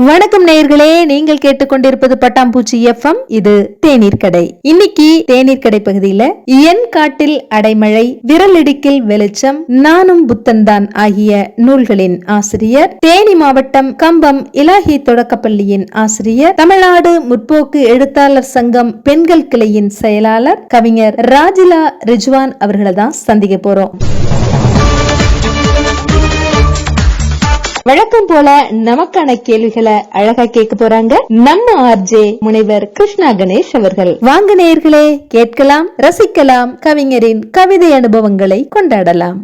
வணக்கம் நேயர்களே, நீங்கள் கேட்டுக்கொண்டிருப்பது பட்டாம்பூச்சி எஃப்எம். இது தேநீர் கடை. இன்னைக்கு தேநீர் கடை பகுதியில என் காட்டில் அடைமழை, விரலிடுக்கில் வெளிச்சம், நானும் புத்தன்தான் ஆகிய நூல்களின் ஆசிரியர், தேனி மாவட்டம் கம்பம் இலாஹி தொடக்கப்பள்ளியின் ஆசிரியர், தமிழ்நாடு முற்போக்கு எழுத்தாளர் சங்கம் பெண்கள் கிளையின் செயலாளர் கவிஞர் ராஜிலா ரிஜ்வான் அவர்களை தான் சந்திக்க போறோம். வழக்கம் போல நமக்கான கேள்விகளை அழகா கேட்க போறாங்க நம்ம ஆர்ஜே முனைவர் கிருஷ்ணா கணேஷ் அவர்கள். வாங்க நேயர்களே, கேட்கலாம், ரசிக்கலாம், கவிஞரின் கவிதை அனுபவங்களை கொண்டாடலாம்.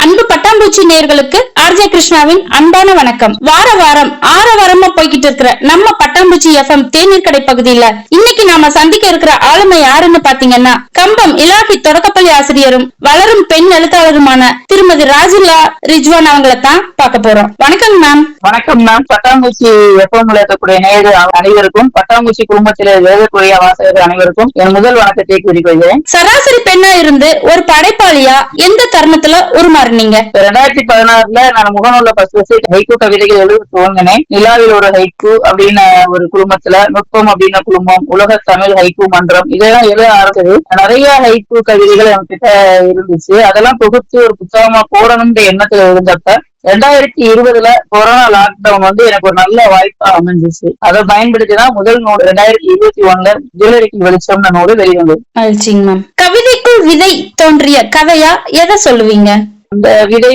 அன்பு பட்டாம்பூச்சி நேயர்களுக்கு ஆர்ஜே கிருஷ்ணாவின் அன்பான வணக்கம். வாரம் ஆரவாரமா போய்கிட்டு இருக்கிற நம்ம பட்டாம்பூச்சி எஃப்எம் தேநீர் கடை பகுதியில இன்னைக்கு நாம சந்திக்க இருக்கிற ஆளுமை யாருன்னு பாத்தீங்கன்னா, கம்பம் இலாஹி தொடக்கப்பள்ளி ஆசிரியரும் வளரும் பெண் எழுத்தாளருமான திருமதி ராஜிலா ரிஜ்வான் அவங்களை தான் பார்க்க போறோம். வணக்கம் மேம். வணக்கம் மேம். பட்டாம்பூச்சி எஃப்எம் இருக்கக்கூடிய நேயர்கள் அனைவருக்கும், பட்டாம்பூச்சி குடும்பத்தில எழுதக்கூடிய வாசகர்கள் அனைவருக்கும் என் முதல் வணக்கத்தை கூறிக்கொள்கிறேன். சராசரி பெண்ணா இருந்து ஒரு படைப்பாளியா எந்த தருணத்துல உருமாறினீங்க? 2016 நான் முகநூல்ல ஹைக்கூ கவிதைகள் எழுத துவங்கினேன். நிலாவில் ஒரு ஹைக்கூ அப்படின்னு ஒரு குழுமத்துல, நுட்பம் அப்படின்னு குழுமம், உலக தமிழ் ஹைக்கூ மன்றம், இதெல்லாம் எழுத ஆரம்பிச்சது. நிறைய ஹைக்கூ கவிதைகள் என்கிட்ட இருந்துச்சு. அதெல்லாம் தொகுத்து ஒரு புத்தகமா போடணும்ன்ற எண்ணத்துல இருந்தப்ப 2020 கொரோனா லாக்டவுன் எனக்கு ஒரு நல்ல வாய்ப்பா அமைஞ்சிச்சு. அதை பயன்படுத்திதான் முதல் நூல் 2021 ஜுவல்லரிக்கு வெளிச்சம்னு நூல் வெளிவந்தது. கவிதைக்குள் விதை தோன்றிய கதையா எதை சொல்லுவீங்க? அந்த விதை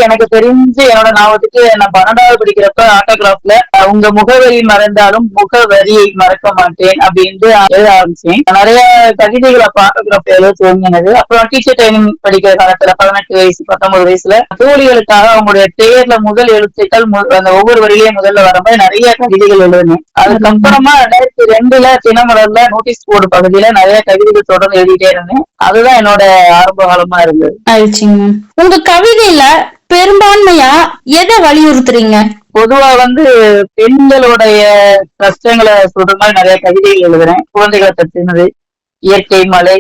எனக்கு தெரிஞ்சு என்னோட ஞாபகத்துக்கு நான் 12வது படிக்கிறப்ப ஆட்டோகிராஃப்ல உங்க முகவரி மறந்தாலும் முகவரியை மறக்க மாட்டேன் அப்படின்னு எழுத ஆரம்பிச்சேன். நிறைய கவிதைகளை ஆட்டோகிராஃப் எழுத துவங்கினது. அப்புறம் டீச்சர் ட்ரைனிங் படிக்கிற காலத்துல 18 வயசு 19 வயசுல தோழிகளுக்காக அவங்களுடைய பேர்ல முதல் எழுத்துக்கள் அந்த ஒவ்வொரு வரியிலையும் முதல்ல வர மாதிரி நிறைய கவிதைகள் எழுதினேன். அதுக்கப்புறமா 2002 தினமலர்ல நோட்டீஸ் போர்டு பகுதியில நிறைய கவிதைகள் தொடர்ந்து எழுதிட்டே இருந்தேன். அதுதான் என்னோட ஆரம்ப காலமா இருந்தது. உங்க கவிதையில பெரும்பான்மையா எதை வலியுறுத்துறீங்க? பொதுவா பெண்களுடைய கஷ்டங்களை சொல்ற மாதிரி நிறைய கவிதைகள் எழுதுறேன். குழந்தைகளை பற்றினது, இயற்கை, மழை,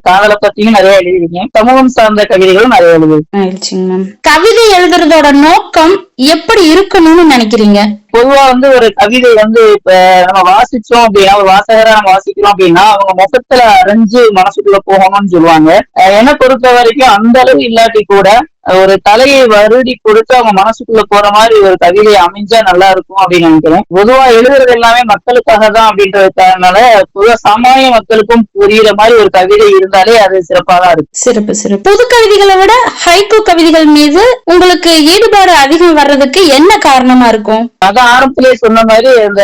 காதலை பத்தியும் நிறைய எழுதிருக்கேன். சமூகம் சார்ந்த கவிதைகளும் நிறைய எழுதுறேன். கவிதை எழுதுறதோட நோக்கம் எப்படி இருக்கணும்னு நினைக்கிறீங்க? பொதுவா ஒரு கவிதை இப்ப நம்ம வாசிச்சோம் அப்படின்னா, ஒரு வாசகரா நம்ம வாசிக்கிறோம் அப்படின்னா அவங்க முகத்துல அரைஞ்சு மனசுக்குள்ள போகணும்னு சொல்லுவாங்க. என்னை பொறுத்த வரைக்கும் அந்த அளவு இல்லாட்டி கூட ஒரு தலையை வருடி கொடுத்து அவங்க மனசுக்குள்ள போற மாதிரி ஒரு கவிதை அமைஞ்சா நல்லா இருக்கும் அப்படின்னு நினைக்கிறேன். பொதுவா எழுதுறது எல்லாமே மக்களுக்காக தான் அப்படின்றதுனால பொதுவா சாமானிய மக்களுக்கும் புரியுற மாதிரி ஒரு கவிதை இருந்தாலே அது சிறப்பாதான் இருக்கு. சிறப்பு. புது கவிதைகளை விட ஹைக்கூ கவிதைகள் மீது உங்களுக்கு ஈடுபாடு அதிகம் வர்றதுக்கு என்ன காரணமா இருக்கும்? அதான் ஆரம்பத்திலேயே சொன்ன மாதிரி அந்த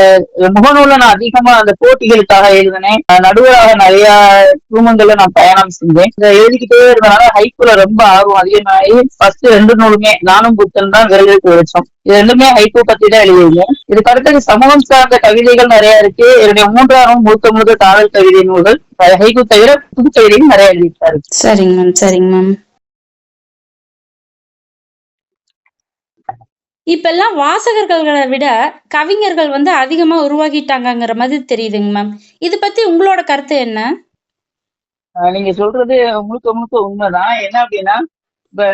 முகநூல்ல நான் அதிகமா அந்த போட்டிகளுக்காக எழுதினேன். நடுவராக நிறைய குழுமங்கள்ல நான் பயணம் செஞ்சேன். இந்த எழுதிக்கிட்டே இருந்தனால ஹைக்கூல ரொம்ப ஆர்வம் அதிகமாகி ஃபர்ஸ்ட் 2 நூலுமே நானும் புத்தன் தான் விரலுக்கு வெளிச்சம், இது ரெண்டுமே ஹைக்கூ பத்தி தான் எழுதியிருக்கேன். இதுக்கு அடுத்தது சமூகம் சார்ந்த கவிதைகள் நிறைய இருக்கு. என்னுடைய 3ஆம் முழுக்க காதல் கவிதை நூல்கள், ஹைக்கூ தவிர புது கவிதைகள் நிறைய எழுதிட்டாரு. சரிங்க மேம். இப்ப எல்லாம் வாசகர்களை விட கவிஞர்கள் அதிகமா உருவாகிட்டாங்கிற மாதிரி தெரியுதுங்க மேம். இது பத்தி உங்களோட கருத்து என்ன? நீங்க சொல்றது முழுக்க உண்மைதான். என்ன அப்படின்னா, இப்ப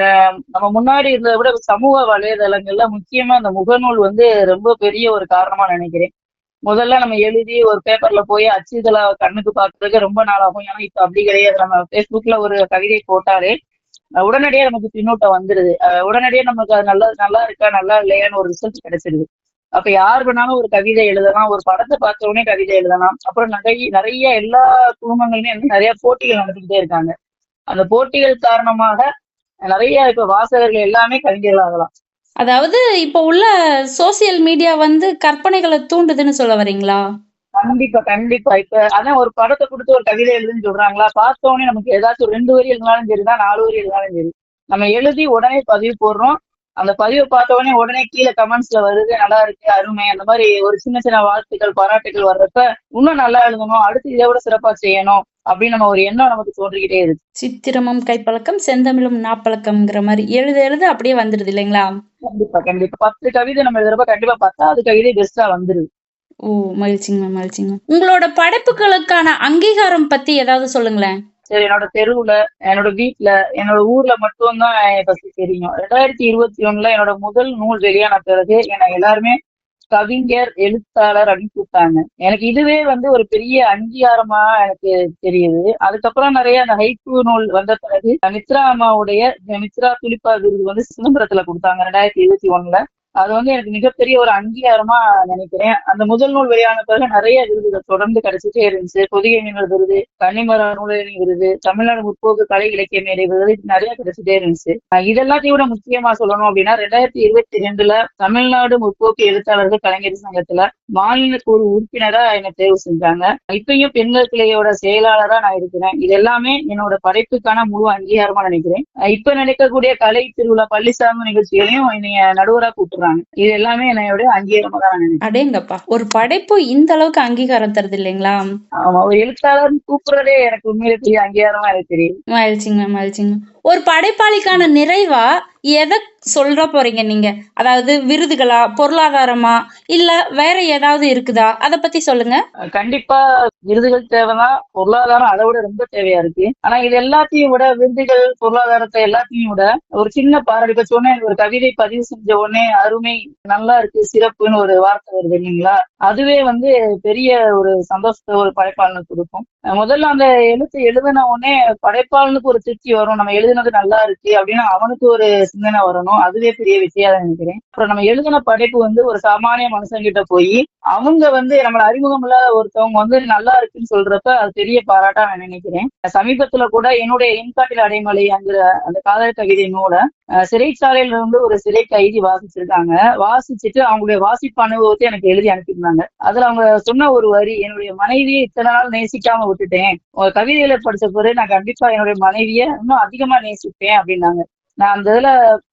நம்ம முன்னாடி இருந்ததை விட சமூக வலைதளங்கள்ல முக்கியமா அந்த முகநூல் ரொம்ப பெரிய ஒரு காரணமா நினைக்கிறேன். முதல்ல நம்ம எழுதி ஒரு பேப்பர்ல போய் அச்சுதலா கண்ணுக்கு பார்க்கறதுக்கு ரொம்ப நாள் ஆகும். ஏன்னா இப்ப அப்படி கிடையாது. நம்ம பேஸ்புக்ல ஒரு கவிதை போட்டாலே உடனடியே நமக்கு பின்னூட்டம் வந்துருது. உடனடியே நமக்கு அது நல்லா இருக்கா நல்லா இல்லையான்னு ஒரு ரிசல்ட் கிடைச்சிருது. அப்ப யார் வேணாலும் ஒரு கவிதை எழுதலாம், ஒரு படத்தை பார்த்த உடனே கவிதை எழுதலாம். அப்புறம் நிறைய எல்லா குடும்பங்களுமே நிறைய போட்டிகள் நடந்துகிட்டே இருக்காங்க. அந்த போட்டிகள் காரணமாக நிறைய இப்ப வாசகர்கள் எல்லாமே கவிஞர்கள் ஆகலாம். அதாவது இப்ப உள்ள சோசியல் மீடியா கற்பனைகளை தூண்டுதுன்னு சொல்ல வரீங்களா? கண்டிப்பா. இப்ப அதான் ஒரு படத்தை கொடுத்து ஒரு கவிதை எழுதுன்னு சொல்றாங்களா, பார்த்தோன்னே நமக்கு ஏதாச்சும் 2 வரி எழுதினாலும் சரிதான், 4 வரி எழுதினாலும் சரி, நம்ம எழுதி உடனே பதிவு போடுறோம். அந்த பதிவை பார்த்த உடனே கீழே கமெண்ட்ஸ்ல வருது, நல்லா இருக்கு, அருமை, அந்த மாதிரி ஒரு சின்ன வாழ்த்துக்கள் பாராட்டுகள் வர்றப்ப இன்னும் நல்லா எழுதணும், அடுத்து இதை விட சிறப்பா செய்யணும் அப்படின்னு நம்ம ஒரு எண்ணம் நமக்கு தோன்றிக்கிட்டே இருக்கு. சித்திரமும் கைப்பழக்கம் செந்தமிழும் நாப்பழக்கம்ங்கிற மாதிரி எழுத அப்படியே வந்துருது இல்லைங்களா? கண்டிப்பா 10 கவிதை நம்ம எழுதுறப்ப கண்டிப்பா 10வது கவிதை பெஸ்டா வந்துருது. ஓ, மகிழ்ச்சிங்க. உங்களோட படைப்புகளுக்கான அங்கீகாரம் பத்தி ஏதாவது சொல்லுங்களேன். அமைச்சர், என்னோட தெருவுல, என்னோட வீட்டுல, என்னோட ஊர்ல மட்டும்தான் என்னை பத்தி தெரியும். 2021 என்னோட முதல் நூல் வெளியான பிறகு என்னை எல்லாருமே கவிஞர், எழுத்தாளர் அப்படின்னு கூப்பிட்டாங்க. எனக்கு இதுவே வந்து ஒரு பெரிய அங்கீகாரமா எனக்கு தெரியுது. அதுக்கப்புறம் நிறைய அந்த ஹைக்கூ நூல் வந்த பிறகு மித்ரா அம்மாவுடைய மித்ரா துலிப்பா விருது வந்து சிதம்பரத்துல கொடுத்தாங்க 2021. அது வந்து எனக்கு மிகப்பெரிய ஒரு அங்கீகாரமா நினைக்கிறேன். அந்த முதல் நூல் வெளியான பிறகு நிறைய விருதுகள் தொடர்ந்து கிடைச்சிட்டே இருந்துச்சு. பொதிகை மீனவர் விருது, கன்னிமரா நூலகரின் விருது, தமிழ்நாடு முற்போக்கு கலை இலக்கிய மேடை விருது நிறைய கிடைச்சிட்டே இருந்துச்சு. இதெல்லாத்தையும் விட முக்கியமா சொல்லணும் அப்படின்னா 2022 தமிழ்நாடு முற்போக்கு எழுத்தாளர்கள் கலைஞர் சங்கத்துல மாநில குழு உறுப்பினரா என்னை தேர்வு செஞ்சாங்க. இப்பயும் பெண்கள் கிளையோட செயலாளரா நான் இருக்கிறேன். இது எல்லாமே என்னோட படைப்புக்கான முழு அங்கீகாரமா நினைக்கிறேன். இப்ப நடக்கக்கூடிய கலை திருவிழா பள்ளிசாமி நிகழ்ச்சிகளையும் என்னைய நடுவரா கூப்பிடுறாங்க. இது எல்லாமே என்னோட அங்கீகாரமா தான் நான் நினைக்கிறேன். அடேங்கப்பா, ஒரு படைப்பு இந்த அளவுக்கு அங்கீகாரம் தருது இல்லைங்களா? ஆமா, ஒரு எழுத்தாளர் கூப்பிடுறதே எனக்கு உண்மையிலே பெரிய அங்கீகாரமா எனக்கு தெரியும். மகிழ்ச்சிங்க மகிழ்ச்சிங்க. ஒரு படைப்பாளிக்கான நிறைவா எதை சொல்ற போறீங்க நீங்க? அதாவது விருதுகளா, பொருளாதாரமா, இல்ல வேற ஏதாவது இருக்குதா? அத பத்தி சொல்லுங்க. கண்டிப்பா விருதுகள் தேவைதான், பொருளாதாரம் அதை விட ரொம்ப தேவையா இருக்கு. ஆனா இது எல்லாத்தையும் விட, விருதுகள், பொருளாதாரத்தை எல்லாத்தையும் விட ஒரு சின்ன பாராட்டு. இப்ப சொன்ன ஒரு கவிதை பதிவு செஞ்ச உடனே அருமை, நல்லா இருக்கு, சிறப்புன்னு ஒரு வார்த்தை வருது இல்லைங்களா? அதுவே வந்து பெரிய ஒரு சந்தோஷத்தை ஒரு படைப்பாளனுக்கு கொடுக்கும். முதல்ல அந்த எழுத்து எழுதின உடனே படைப்பாளனுக்கு ஒரு திருப்தி வரும். நம்ம எழுதினது நல்லா இருக்கு அப்படின்னு அவனுக்கு ஒரு சிந்தனை வரணும். அதுவே பெரிய விஷயம் நினைக்கிறேன். அப்புறம் நம்ம எழுதின படைப்பு வந்து ஒரு சாமானிய மனுஷங்கிட்ட போய் அவங்க வந்து நம்மள அறிமுகம் இல்லாத ஒருத்தவங்க வந்து நல்லா இருக்குன்னு சொல்றப்ப அது பெரிய பாராட்டா நான் நினைக்கிறேன். சமீபத்துல கூட என்னுடைய எண்காட்டில் அடைமலை அந்த காதல் கவிதை நூலை சிறைச்சாலையில இருந்து ஒரு சிறை கைதி வாசிச்சிருக்காங்க. வாசிச்சுட்டு அவங்களுடைய வாசிப்பு அனுபவத்தை எனக்கு எழுதி அனுப்பியிருந்தாங்க. அதுல அவங்க சொன்ன ஒரு வரி, என்னுடைய மனைவியை இத்தனை நாள் நேசிக்காம விட்டுட்டேன், உங்க கவிதைகளை படிச்ச பிறகு நான் கண்டிப்பா என்னுடைய மனைவியை இன்னும் அதிகமா நேசிப்பேன் அப்படின்னாங்க. நான் அந்த இதுல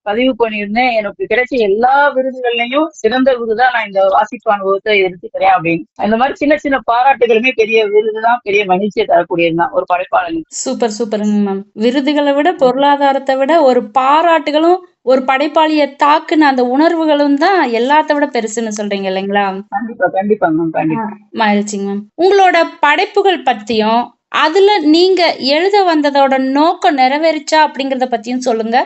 பதிவு பண்ணியிருந்தேன், எனக்கு கிடைச்ச எல்லா விருதுகள்லயும் சிறந்த விருதா நான் இந்த வாசிப்பு அனுபவத்தை எடுத்துக்கிறேன் அப்படின்னு. இந்த மாதிரி சின்ன சின்ன பாராட்டுகளுமே பெரிய விருதுதான், பெரிய மகிழ்ச்சியை தரக்கூடியதுதான் ஒரு படைப்பாளனுக்கு. சூப்பர் சூப்பருங்க மேம். விருதுகளை விட, பொருளாதாரத்தை விட ஒரு பாராட்டுகளும், ஒரு படைப்பாளிய தாக்குன அந்த உணர்வுகளும் தான் எல்லாத்த விட பெருசுன்னு சொல்றீங்க இல்லைங்களா? கண்டிப்பா கண்டிப்பா மேம், கண்டிப்பா. மகிழ்ச்சிங்க மேம். உங்களோட படைப்புகள் பத்தியும், அதுல நீங்க எழுத வந்ததோட நோக்கம் நிறைவேறிச்சா அப்படிங்கறத பத்தியும் சொல்லுங்க.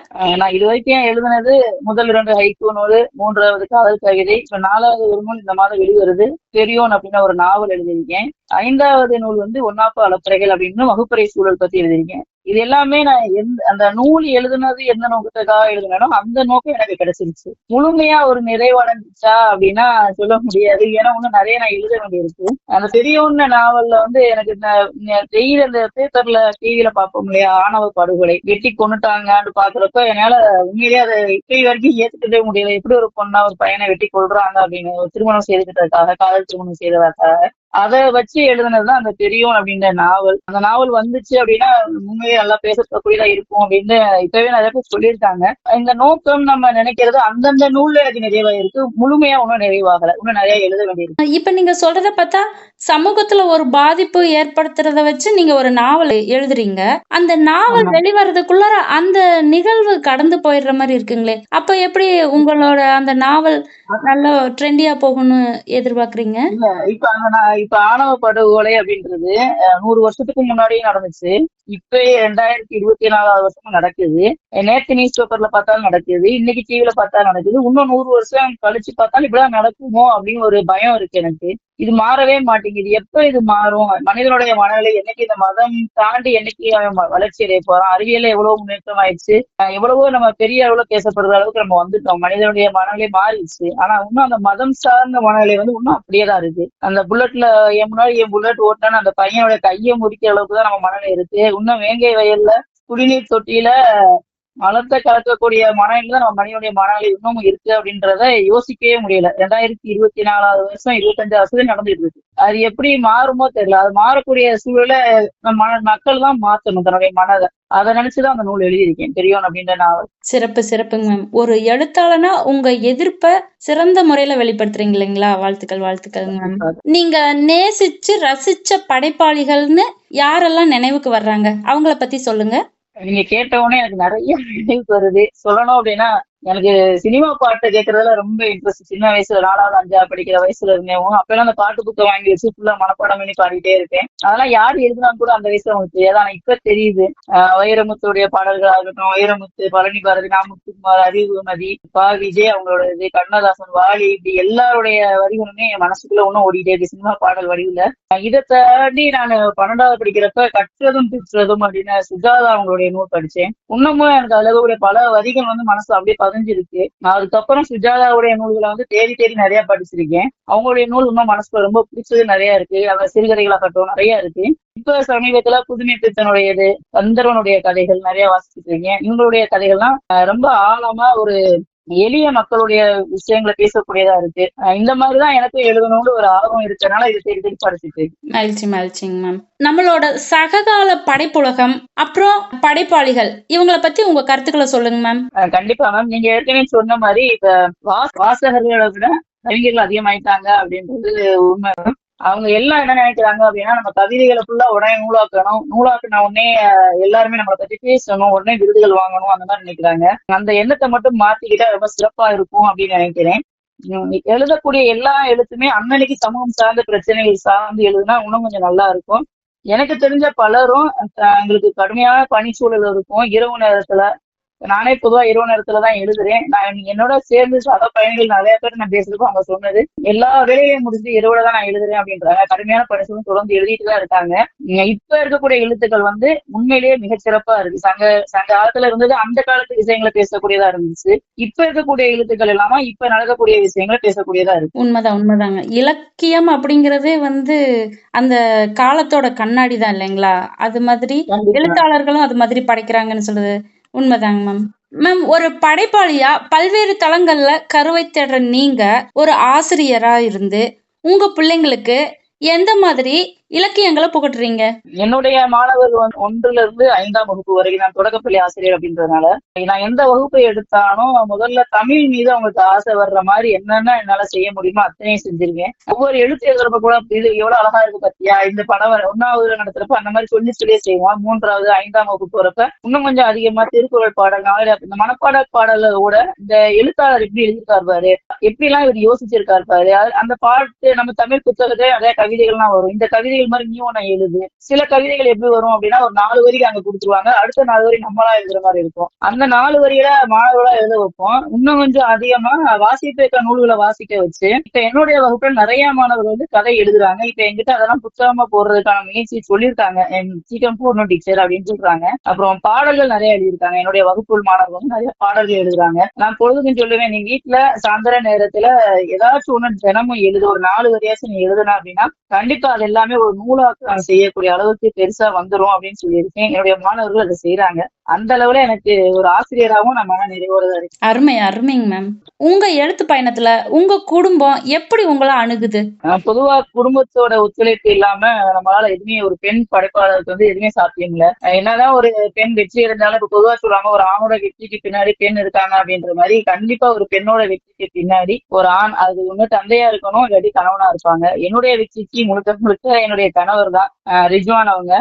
நான் இது வரைக்கும் எழுதுனது முதல் 2 ஹைக்கூ நூல், 3வது காதல் கவிதை, இப்ப 4வது ஒரு நூல் இந்த மாதம் வெளிவருது, பெரியோன் அப்படின்னு ஒரு நாவல் எழுதியிருக்கேன். 5வது நூல் வந்து ஒன்னாப்பா அலப்பறைகள் அப்படின்னு வகுப்பறை சூழல் பத்தி எழுதியிருக்கேன். இது எல்லாமே நான் அந்த நூல் எழுதுனது எந்த நோக்கத்துக்காக எழுதுனோ அந்த நோக்கம் எனக்கு கிடைச்சிருச்சு. முழுமையா ஒரு நிறைவடைஞ்சிச்சா அப்படின்னா சொல்ல முடியாது. ஏன்னா இன்னும் நிறைய நான் எழுத வேண்டியிருக்கு. அந்த பெரியவண்ண நாவல்ல வந்து எனக்கு டெய்லி அந்த பேப்பர்ல டிவில பார்ப்போம் இல்லையா, ஆணவ படுகொலை வெட்டி கொண்டுட்டாங்கன்னு பாக்குறப்ப என்னால உண்மையிலேயே அதை இப்ப வரைக்கும் ஏத்துக்கவே முடியல. எப்படி ஒரு பொண்ணா ஒரு பையனை வெட்டி கொள்றாங்க அப்படின்னு, திருமணம் செய்துக்கிட்டதுக்காக, காதல் திருமணம் செய்ததற்காக. அதை வச்சு எழுதுனதுதான் அந்த பெரியோன் அப்படின்ற நாவல். அந்த நாவல் வந்துச்சு அப்படின்னா உண்மையே நல்லா பேசக்கூடியதா இருக்கும் அப்படின்னு இப்பவே நிறைய பேர் சொல்லியிருக்காங்க. இந்த நோக்கம் நம்ம நினைக்கிறது அந்தந்த நூல்ல எனக்கு நிறைவாயிருக்கு, முழுமையா இன்னும் நிறைவாகல, இன்னும் நிறைய எழுத வேண்டியிருக்கு. இப்ப நீங்க சொல்றத பார்த்தா சமூகத்துல ஒரு பாதிப்பு ஏற்படுத்துறத வச்சு நீங்க ஒரு நாவல் எழுதுறீங்க. அந்த நாவல் வெளிவரதுக்குள்ளார அந்த நிகழ்வு கடந்து போயிடுற மாதிரி இருக்குங்களே. அப்ப எப்படி உங்களோட அந்த நாவல் நல்ல ட்ரெண்டியா போகும்னு எதிர்பார்க்கறீங்க? இல்ல, இப்ப ஆணவ படுகொலை அப்படின்றது 100 வருஷத்துக்கு முன்னாடியே நடந்துச்சு. இப்ப 2024வது வருஷமா நடக்குது. நேத்து நியூஸ் பேப்பர்ல பார்த்தாலும் நடக்குது, இன்னைக்கு டிவில பார்த்தாலும் நடக்குது. இன்னும் 100 வருஷம் கழிச்சு பார்த்தாலும் இப்படிதான் நடக்குமோ அப்படின்னு ஒரு பயம் இருக்கு எனக்கு. இது மாறவே மாட்டேங்குது. எப்ப இது மாறும்? மனிதனுடைய மனநிலை என்னைக்கு இந்த மதம் தாண்டி என்னைக்கு அவன் வளர்ச்சி அடைய போறான்? அறிவியல்ல எவ்வளவு முன்னேற்றம் ஆயிடுச்சு, எவ்வளவோ நம்ம பெரிய அளவுல பேசப்படுற அளவுக்கு நம்ம வந்துட்டோம். மனிதனுடைய மனநிலை மாறிடுச்சு. ஆனா இன்னும் அந்த மதம் சார்ந்த மனநிலை வந்து இன்னும் அப்படியேதான் இருக்கு. அந்த புல்லட்ல என் முன்னாடி என் புல்லட் ஓட்டான்னு அந்த பையனோட கையை முறிக்கிற அளவுக்கு தான் நம்ம மனநிலை இருக்கு. இன்னும் வேங்கை வயல்ல குடிநீர் தொட்டியில மலத்தை கலக்கக்கூடிய மனநிலை தான் நம்ம மனிதனுடைய மனநிலை இன்னமும் இருக்கு அப்படின்றத யோசிக்கவே முடியல. 2024வது வருஷம் 25 வருஷத்துல நடந்துட்டு இருக்கு. அது எப்படி மாறுமோ தெரியல. அது மாறக்கூடிய சூழலை மக்கள் தான் மாத்தணும் தன்னுடைய மனதை. அதை நினைச்சுதான் அந்த நூல் எழுதியிருக்கேன், பெரியோன் அப்படின்ற நாவல். சிறப்பு சிறப்புங்க மேம். ஒரு எழுத்தாளனா உங்க எதிர்ப்ப சிறந்த முறையில வெளிப்படுத்துறீங்க இல்லைங்களா? வாழ்த்துக்கள் வாழ்த்துக்கள்ங்க மேம். நீங்க நேசிச்சு ரசிச்ச படைப்பாளிகள்னு யாரெல்லாம் நினைவுக்கு வர்றாங்க, அவங்கள பத்தி சொல்லுங்க. நீங்க கேட்ட உடனே எனக்கு நிறைய நினைவுக்கு வருது. சொல்லணும் அப்படின்னா எனக்கு சினிமா பாட்டு கேட்கறதுல ரொம்ப இன்ட்ரெஸ்ட். சின்ன வயசுல 4வது 5வது படிக்கிற வயசுல இருந்தேன். அப்பெல்லாம் அந்த பாட்டு புக்கை வாங்கி வச்சு ஃபுல்லா மனப்பாடம் பண்ணி பாடிட்டே இருப்பேன். அதெல்லாம் யார் எழுதுனான்னு கூட அந்த வயசுல அவங்களுக்கு தெரியாது. ஆனா இப்ப தெரியுது. வைரமுத்துடைய பாடல்கள் ஆகட்டும், வைரமுத்து, பழனி பாரதி, நாமுத்துக்குமார், அறிவுமதி, விஜய் அவங்களோட இது, கண்ணதாசன், வாலி, இப்படி எல்லாருடைய வரிகளுமே என் மனசுக்குள்ள ஒன்னும் ஓடிட்டே இருக்கு சினிமா பாடல் வடிவுல. இதை தாண்டி நான் 12வது படிக்கிறப்ப கற்றதும் பிற்றதும் அப்படின்னு சுஜாதா அவங்களுடைய நூல் படிச்சேன். இன்னமும் எனக்கு அதுல பல வரிகள் மனசு அப்படியே பதிஞ்சிருக்கு. நான் அதுக்கப்புறம் சுஜாதாவுடைய நூல்களை தேடி தேடி நிறைய படிச்சிருக்கேன். அவங்களுடைய நூல் இன்னும் மனசுல ரொம்ப பிடிச்சது நிறைய இருக்கு. அவர் சிறுகதைகளாகட்டும் நிறைய இருக்கு. இப்ப சமீபத்துல புதுமை பித்தனுடையது, கந்தர்வனுடைய கதைகள் நிறைய வாசிச்சுட்டு இருக்கேன். இவங்களுடைய கதைகள்லாம் ரொம்ப ஆழமா ஒரு எளிய மக்களுடைய விஷயங்களை பேசக்கூடியதா இருக்கு. இந்த மாதிரிதான் எனக்கு எழுதணும்னு ஒரு ஆர்வம் இருக்கனால இதை தேடி தேடி படிச்சுட்டு. மகிழ்ச்சிங்க மேம். நம்மளோட சககால படைப்புலகம் அப்புறம் படைப்பாளிகள் இவங்களை பத்தி உங்க கருத்துக்களை சொல்லுங்க மேம். கண்டிப்பா மேம். நீங்க ஏற்கனவே சொன்ன மாதிரி இப்ப வாசகர்களை விட கவிஞர்கள் அதிகமாயிட்டாங்க அப்படின்றது உண்மை. அவங்க எல்லாம் என்ன நினைக்கிறாங்க அப்படின்னா, நம்ம கவிதைகளை ஃபுல்லா உடனே நூலாக்குன உடனே எல்லாருமே நம்மளை பத்தி பேசணும், உடனே விருதுகள் வாங்கணும், அந்த மாதிரி நினைக்கிறாங்க. அந்த எண்ணத்தை மட்டும் மாத்திக்கிட்டா ரொம்ப சிறப்பா இருக்கும் அப்படின்னு நினைக்கிறேன். எழுதக்கூடிய எல்லா எழுத்துமே அன்னன்னைக்கு சமூகம் சார்ந்த பிரச்சனைகள் சார்ந்து எழுதுனா இன்னும் கொஞ்சம் நல்லா இருக்கும். எனக்கு தெரிஞ்ச பலரும் எங்களுக்கு கடுமையான பணிச்சூழல் இருக்கும். இரவு நேரத்துல நானே பொதுவா இரவு நேரத்துலதான் எழுதுறேன். நான் என்னோட சேர்ந்து சக பயணிகள் நிறைய பேர் நான் பேசுறதுக்கும் அவங்க சொன்னது, எல்லா வேலையும் முடிஞ்சு இரவுல தான் நான் எழுதுறேன் அப்படின்றாங்க. கடுமையான பணிச்சூழல் தொடர்ந்து எழுதிட்டு தான் இருக்காங்க. இப்ப இருக்கக்கூடிய எழுத்துக்கள் உண்மையிலேயே மிகச்சிறப்பா இருக்கு. சங்க காலத்துல இருந்தது அந்த காலத்து விஷயங்களை பேசக்கூடியதா இருந்துச்சு. இப்ப இருக்கக்கூடிய எழுத்துக்கள் எல்லாமே இப்ப நடக்கக்கூடிய விஷயங்களை பேசக்கூடியதா இருக்கு. உண்மைதாங்க. இலக்கியம் அப்படிங்கறதே அந்த காலத்தோட கண்ணாடி தான் இல்லைங்களா? அது மாதிரி எழுத்தாளர்களும் அது மாதிரி படைக்கிறாங்கன்னு சொல்றது உண்மைதாங்க மேம். மேம், ஒரு படைப்பாளியா பல்வேறு தளங்கள்ல கருவை தேடுற நீங்க ஒரு ஆசிரியரா இருந்து உங்க பிள்ளைங்களுக்கு எந்த மாதிரி இலக்கியங்களை புகட்டுறீங்க? என்னுடைய மாணவர்கள் 1ல இருந்து 5ஆம் வகுப்பு வரைக்கும் நான் தொடக்கப்பள்ளி ஆசிரியர் அப்படின்றதுனால நான் எந்த வகுப்பை எடுத்தாலும் முதல்ல தமிழ் மீது அவங்களுக்கு ஆசை வர்ற மாதிரி என்னென்ன என்னால செய்ய முடியுமோ அத்தனையும் செஞ்சிருக்கேன். ஒவ்வொரு எழுத்து எழுதுறப்ப கூட இது எவ்வளவு அழகா இருக்கு பத்தியா, இந்த படம் 1வது நடத்துறப்ப அந்த மாதிரி சொல்லியே செய்வோம். 3வது 5ஆம் வகுப்பு வரப்ப இன்னும் கொஞ்சம் அதிகமா திருக்குறள் பாடல், இந்த மனப்பாட பாடலோட இந்த எழுத்தாளர் எப்படி எழுதியிருக்காரு பாரு, எப்படி எல்லாம் இவர் யோசிச்சிருக்காரு பாரு, அந்த பாட்டு நம்ம தமிழ் புத்தகத்தை நிறைய கவிதைகள்லாம் வரும். இந்த கவிதைகள் மாதிரி நீ ஒண்ணு எழுது. சில கவிதைகள் எப்படி வரும் அப்படின்னா, ஒரு 4 வரிக்கு அங்க கொடுத்துருவாங்க, அடுத்த 4 வரி நம்மளா எழுதுற மாதிரி இருக்கும். அந்த 4 வரியில மாணவர்களா எழுத வைப்போம். இன்னும் கொஞ்சம் அதிகமா வாசிப்பேக்க நூல்களை வாசிக்க வச்சு இப்ப என்னுடைய வகுப்புல நிறைய மாணவர்கள் கதை எழுதுறாங்க. இப்ப என்கிட்ட அதெல்லாம் புத்தகமா போடுறதுக்கான முயற்சி சொல்லியிருக்காங்க. சீக்கிரம் போடணும் டீச்சர் அப்படின்னு சொல்றாங்க. அப்புறம் பாடல்கள் நிறைய எழுதியிருக்காங்க. என்னுடைய வகுப்பு மாணவர்கள் நிறைய பாடல்கள் எழுதுறாங்க. நான் பொழுதுக்கும் சொல்லுவேன், நீ வீட்டுல சாயந்தர நேரத்துல ஏதாச்சும் ஒண்ணு தினமும் எழுது, ஒரு 4 வரியாச்சும் நீ எழுதுனா அப்படின்னா கண்டிப்பா அது எல்லாமே ஒரு நூலாக்கம் செய்யக்கூடிய அளவுக்கு பெருசா வந்துரும் அப்படின்னு சொல்லியிருக்கேன். என்னுடைய மாணவர்கள் அதை செய்யறாங்க. அந்த அளவுல எனக்கு ஒரு ஆசிரியராகவும் நான் மன நிறைவோட இருக்கு. அருமைங்க மேம். உங்க எழுத்து பயணத்துல உங்க குடும்பம் எப்படி உங்களை அணுகுது? பொதுவா குடும்பத்தோட ஒத்துழைப்பு இல்லாம நம்மளால எதுவுமே, ஒரு பெண் படைப்பாளருக்கு எதுவுமே சாத்தியம் இல்ல. என்னதான் ஒரு பெண் வெற்றி இருந்தாலும் இப்ப பொதுவா சொல்றாங்க, ஒரு ஆணோட வெற்றிக்கு பின்னாடி பெண் இருக்காங்க அப்படின்ற மாதிரி. கண்டிப்பா ஒரு பெண்ணோட வெற்றிக்கு பின்னாடி ஒரு ஆண், அது ஒண்ணு தந்தையா இருக்கணும், இல்லாட்டி கணவனா இருப்பாங்க. என்னுடைய வெற்றிக்கு முழுக்க என்னுடைய கணவர் தான், ரிஜ்வான். அவங்க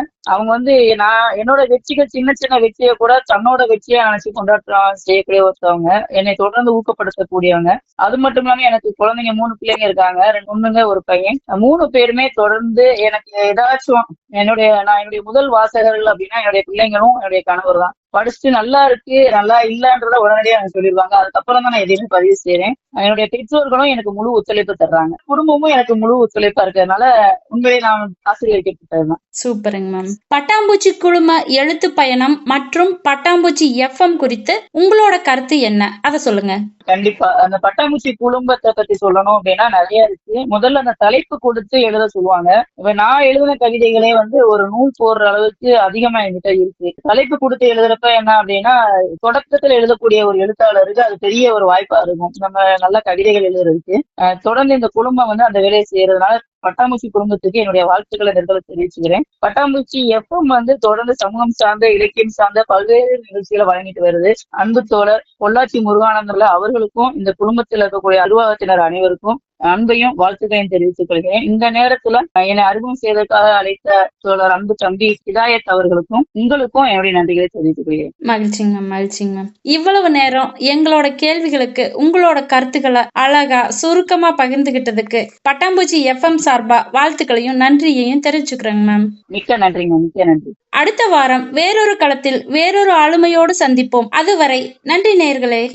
நான் என்னோட வெற்றிகள் சின்ன சின்ன வெற்றியை கூட தன்னோட வெற்றியா நினைச்சு கொண்டாட்டம் செய்யக்கூடிய ஒருத்தவங்க, என்னை தொடர்ந்து ஊக்கப்படுத்தக்கூடியவங்க. அது மட்டும் இல்லாம எனக்கு குழந்தைங்க 3 பிள்ளைங்க இருக்காங்க, 2 பொண்ணுங்க 1 பையன். 3 பேருமே தொடர்ந்து எனக்கு ஏதாச்சும் என்னுடைய முதல் வாசகர்கள் அப்படின்னா என்னுடைய பிள்ளைங்களும் என்னுடைய கணவர் தான். படிச்சுட்டு நல்லா இருக்கு நல்லா இல்லன்றத உடனடியா எனக்கு சொல்லிடுவாங்க. அதுக்கப்புறம் தான் நான் எதையுமே பதிவு செய்யறேன். என்னுடைய பெற்றோர்களும் எனக்கு முழு ஒத்துழைப்பு தர்றாங்க. குடும்பமும் எனக்கு முழு ஒத்துழைப்பா இருக்கிறதுனால உண்மையிலே நான் ஆசிரியர் கேட்டுதான். சூப்பருங்க மேம். பட்டாம்பூச்சி குழும எழுத்து பயணம் மற்றும் பட்டாம்பூச்சி FM குறித்து உங்களோட கருத்து என்ன, அதை சொல்லுங்க. கண்டிப்பா அந்த பட்டாம்பூச்சி குடும்பத்தை பத்தி சொல்லணும் அப்படின்னா நிறைய இருக்கு. முதல்ல அந்த தலைப்பு கொடுத்து எழுத சொல்லுவாங்க. இப்ப நான் எழுதின கவிதைகளே ஒரு நூல் போடுற அளவுக்கு அதிகமா என்கிட்ட இருக்கு. தலைப்பு கொடுத்து எழுதுறப்ப என்ன அப்படின்னா, தொடக்கத்துல எழுதக்கூடிய ஒரு எழுத்தாளருக்கு அது பெரிய ஒரு வாய்ப்பா இருக்கும், நம்ம நல்ல கவிதைகள் எழுதுறதுக்கு. தொடர்ந்து இந்த குடும்பம் அந்த வேலையை செய்யறதுனால பட்டாம்பூச்சி குடும்பத்துக்கு என்னுடைய வாழ்த்துக்களை தெரிவிச்சுக்கிறேன். பட்டாம்பூச்சி FM தொடர்ந்து சமூகம் சார்ந்த இலக்கியம் சார்ந்த பல்வேறு நிகழ்ச்சிகளை வழங்கிட்டு வருது. அன்பு தோழர் பொள்ளாச்சி முருகானந்தர்ல அவர்களுக்கும் இந்த குடும்பத்தில் இருக்கக்கூடிய நிர்வாகத்தினர் அனைவருக்கும் அன்பையும் வாழ்த்துக்களையும் தெரிவித்துக் கொள்கிறேன். இந்த நேரத்துல என்னை அறிமுகம் செய்வதற்காக அழைத்த தோழர் அன்பு தம்பி ஹிதாயத் அவர்களுக்கும் உங்களுக்கும் என்னுடைய நன்றிகளை தெரிவித்துக் கொள்கிறேன். மகிழ்ச்சிங்க மேம், மகிழ்ச்சிங்க மேம். இவ்வளவு நேரம் எங்களோட கேள்விகளுக்கு உங்களோட கருத்துக்களை அழகா சுருக்கமா பகிர்ந்துகிட்டதுக்கு பட்டாம்பூச்சி எஃப்எம் சார்பா வாழ்த்துக்களையும் நன்றியையும் தெரிவிச்சுக்கிறேங்க மேம். மிக்க நன்றிங்க, மிக்க நன்றி. அடுத்த வாரம் வேறொரு களத்தில் வேறொரு ஆளுமையோடு சந்திப்போம். அதுவரை நன்றி நேயர்களே.